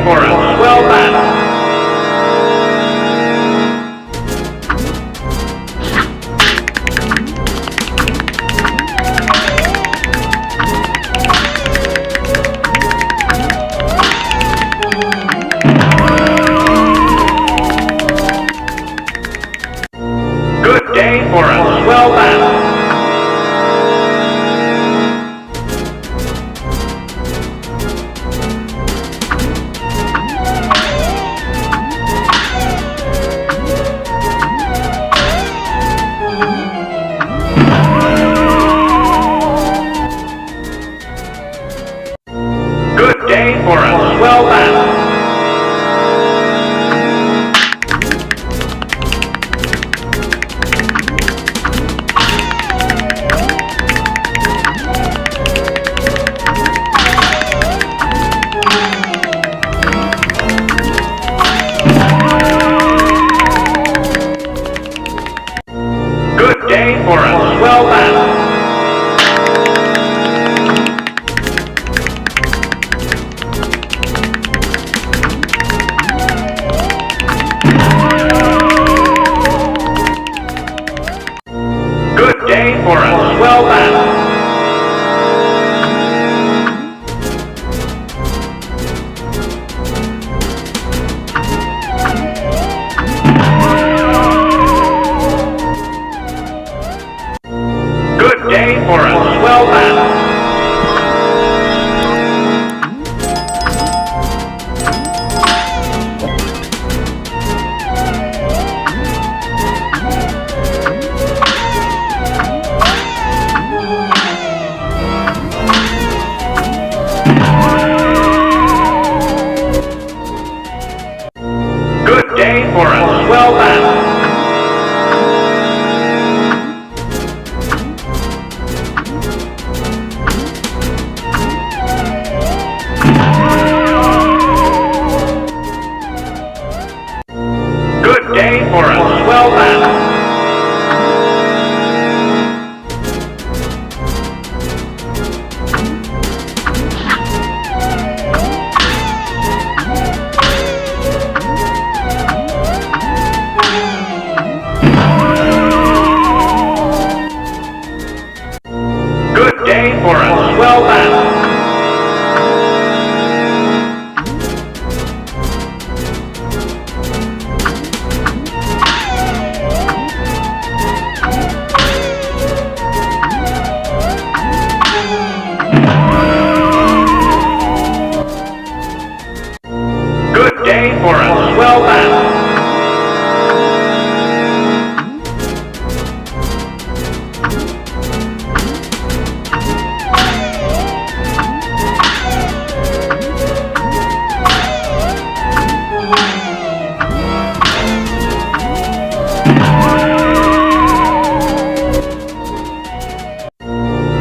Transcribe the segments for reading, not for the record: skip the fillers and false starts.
for a swell battle. Good day for a swell battle. Good day for a swell battle. Good day for a swell battle. Good day for a swell battle. Good day for a swell battle. Good day for a swell battle. Good day for a swell battle. Good day for a swell battle. Good day for a swell battle.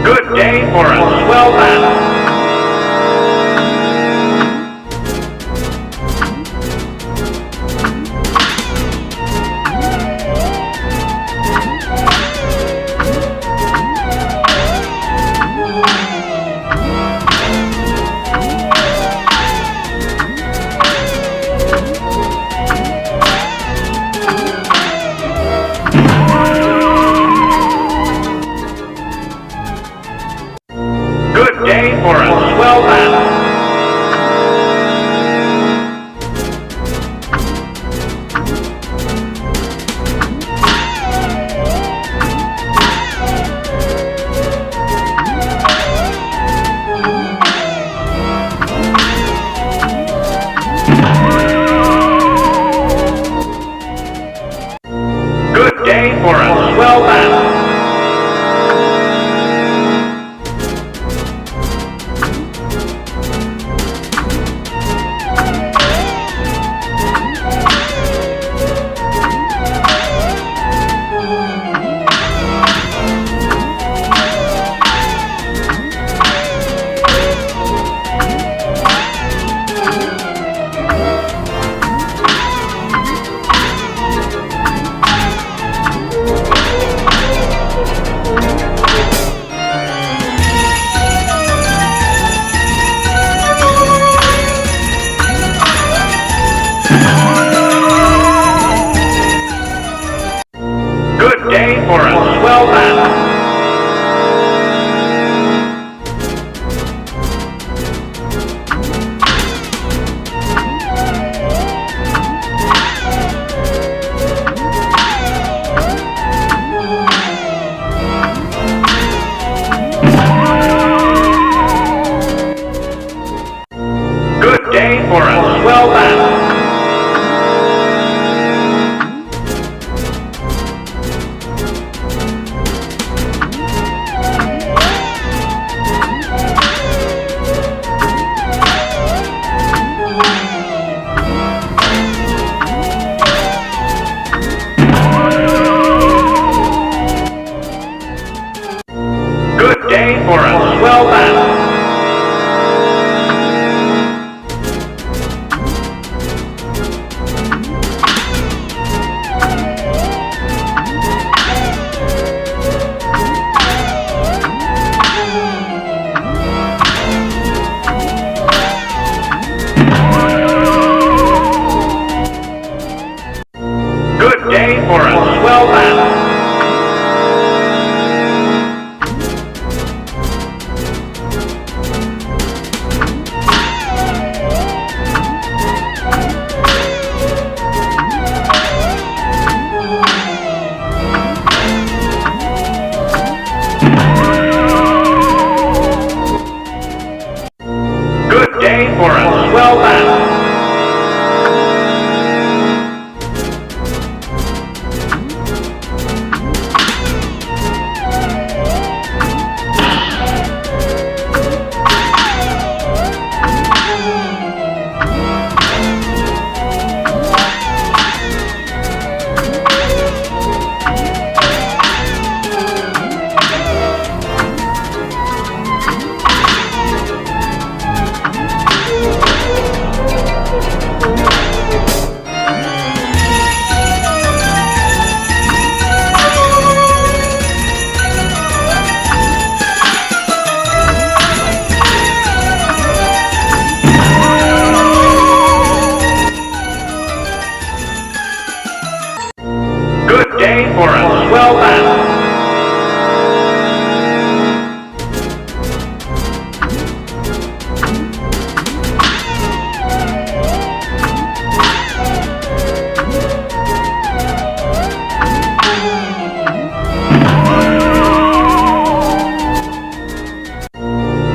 Good day for a swell battle. swell battle. Good day for a swell battle. Good day for a swell battle. Good day for a swell battle.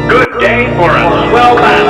Good day for a swell battle.